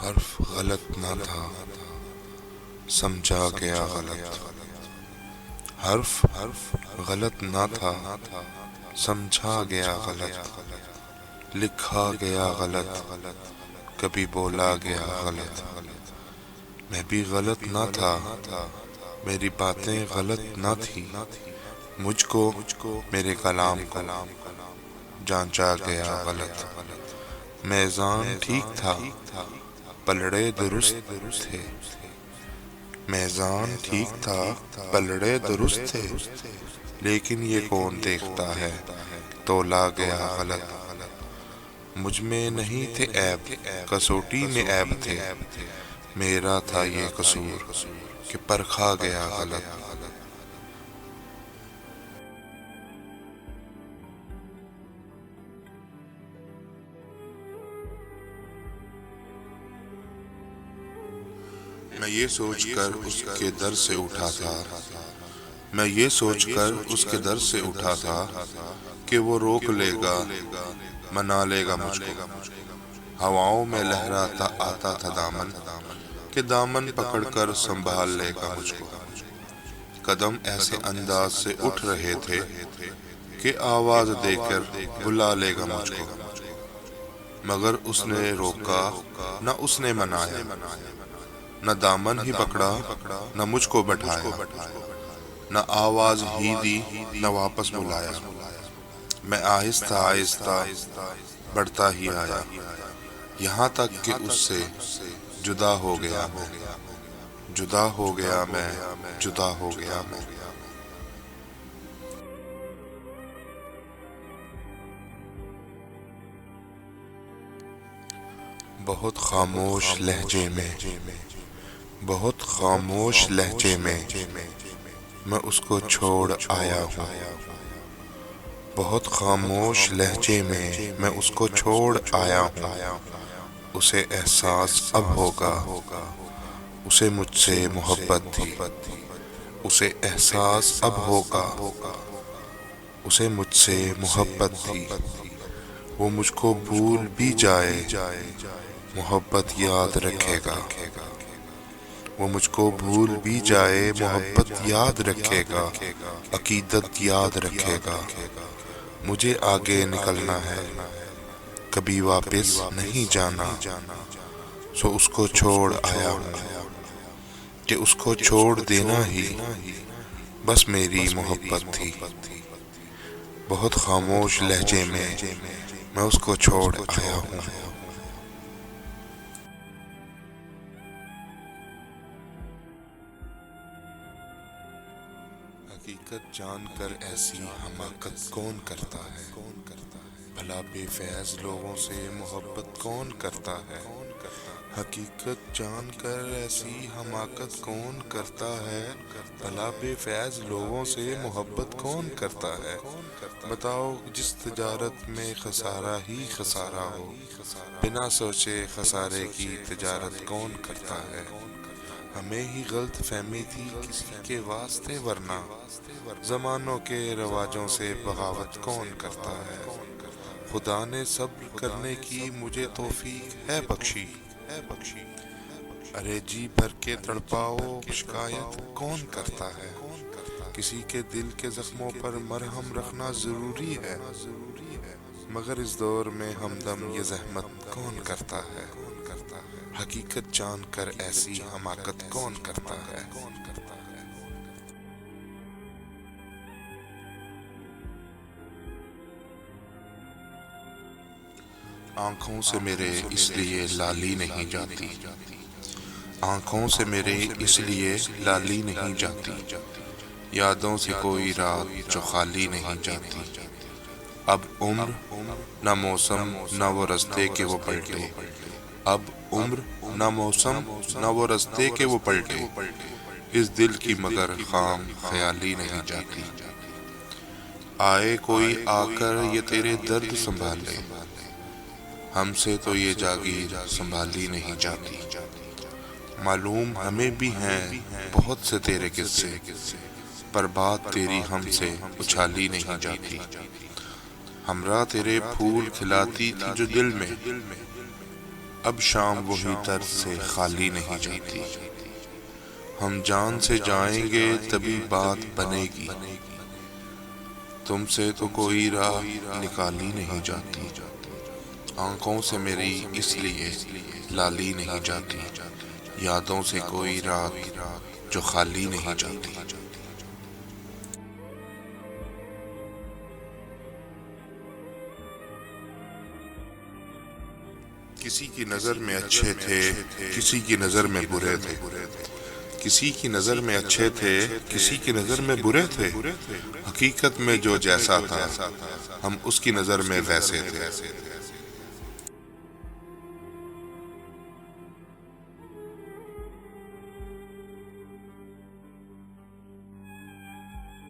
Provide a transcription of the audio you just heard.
حرف غلط نہ تھا، سمجھا گیا غلط۔ حرف غلط نہ تھا، سمجھا گیا غلط۔ لکھا گیا غلط، کبھی بولا گیا غلط۔ میں بھی غلط نہ تھا، میری باتیں غلط نہ تھی، مجھ کو میرے کلام کو جانچا گیا غلط۔ میزان ٹھیک تھا، پلڑے درست تھے، میزان ٹھیک تھا، پلڑے درست تھے، لیکن یہ کون دیکھتا ہے تولا گیا غلط۔ مجھ میں نہیں تھے عیب، کسوٹی میں عیب تھے، میرا تھا یہ قصور کہ پرکھا گیا غلط۔ میں یہ سوچ کر اس کے در سے اٹھا تھا، میں یہ سوچ کر اس کے در سے اٹھا تھا کہ وہ روک لے گا، منا لے گا مجھ کو۔ ہواؤں میں لہراتا آتا تھا دامن، کہ دامن پکڑ کر سنبھال لے گا مجھ کو۔ قدم ایسے انداز سے اٹھ رہے تھے کہ آواز دے کر بلا لے گا مجھ کو، مگر اس نے روکا نہ اس نے منایا، نہ دامن ہی پکڑا نہ مجھ کو بٹھایا، نہ آواز ہی دی نہ واپس بلایا۔ میں آہستہ آہستہ بڑھتا ہی آیا، یہاں تک کہ اس سے جدا ہو گیا میں، جدا ہو گیا میں، جدا ہو گیا میں۔ بہت خاموش لہجے میں، بہت خاموش لہجے میں میں اس کو چھوڑ آیا ہوں، بہت خاموش لہجے میں میں اس کو چھوڑ آیا ہوں۔ اسے احساس اب ہوگا، اسے مجھ سے محبت تھی، اسے احساس اب ہوگا، اسے مجھ سے محبت تھی۔ وہ مجھ کو بھول بھی جائے، محبت یاد رکھے گا۔ وہ مجھ کو بھول بھی جائے، محبت یاد رکھے گا، عقیدت یاد رکھے گا۔ مجھے آگے نکلنا ہے، کبھی واپس نہیں جانا، سو اس کو چھوڑ آیا ہوں، کہ اس کو چھوڑ دینا ہی بس میری محبت تھی۔ بہت خاموش لہجے میں میں اس کو چھوڑ آیا ہوں۔ حقیقت جان کر ایسی حماقت کون کرتا ہے، بھلا بے فیض لوگوں سے محبت کون کرتا ہے۔ حقیقت جان کر ایسی حماقت کون کرتا ہے، بھلا بے فیض لوگوں سے محبت کون کرتا ہے۔ بتاؤ جس تجارت میں خسارہ ہی خسارہ ہو، بنا سوچے خسارے کی تجارت کون کرتا ہے۔ ہمیں ہی غلط فہمی تھی کسی کے واسطے، ورنہ زمانوں کے رواجوں سے بغاوت کون کرتا ہے۔ خدا نے صبر کرنے کی مجھے توفیق ہے بخشی، ارے جی بھر کے تڑپاؤ شکایت کون کرتا ہے۔ کسی کے دل کے زخموں پر مرہم رکھنا ضروری ہے، مگر اس دور میں ہمدم یہ زحمت کون کرتا ہے۔ حقیقت جان کر ایسی حماقت کون کرتا ہے۔ آنکھوں سے میرے اس لیے لالی نہیں جاتی، آنکھوں سے میرے اس لیے لالی نہیں جاتی، یادوں سے کوئی رات جو خالی نہیں جاتی۔ اب عمر نہ موسم نہ وہ رستے کہ وہ پلٹے، اب عمر نہ موسم نہ وہ رستے کہ وہ پلٹے، اس دل کی مگر خام خیالی نہیں جاتی۔ آئے کوئی آ کر یہ تیرے درد سنبھالے، ہم سے تو یہ جاگیر سنبھالی نہیں جاتی۔ معلوم ہمیں بھی ہیں بہت سے تیرے قصے، پر بات تیری ہم سے اچھالی نہیں جاتی۔ ہمراہ تیرے پھول کھلاتی تھی جو دل میں، اب شام وہی طرز سے خالی نہیں جاتی، ہم جان سے جائیں گے تبھی بات بنے گی، تم سے تو کوئی راہ نکالی نہیں جاتی، آنکھوں سے میری اس لیے لالی نہیں جاتی، یادوں سے کوئی رات جو خالی نہیں جاتی۔ کسی کی نظر میں اچھے تھے، کسی کی نظر میں برے تھے، کسی کی نظر میں اچھے تھے، کسی کی نظر میں برے تھے، حقیقت میں جو جیسا تھا ہم اس کی نظر میں ویسے تھے۔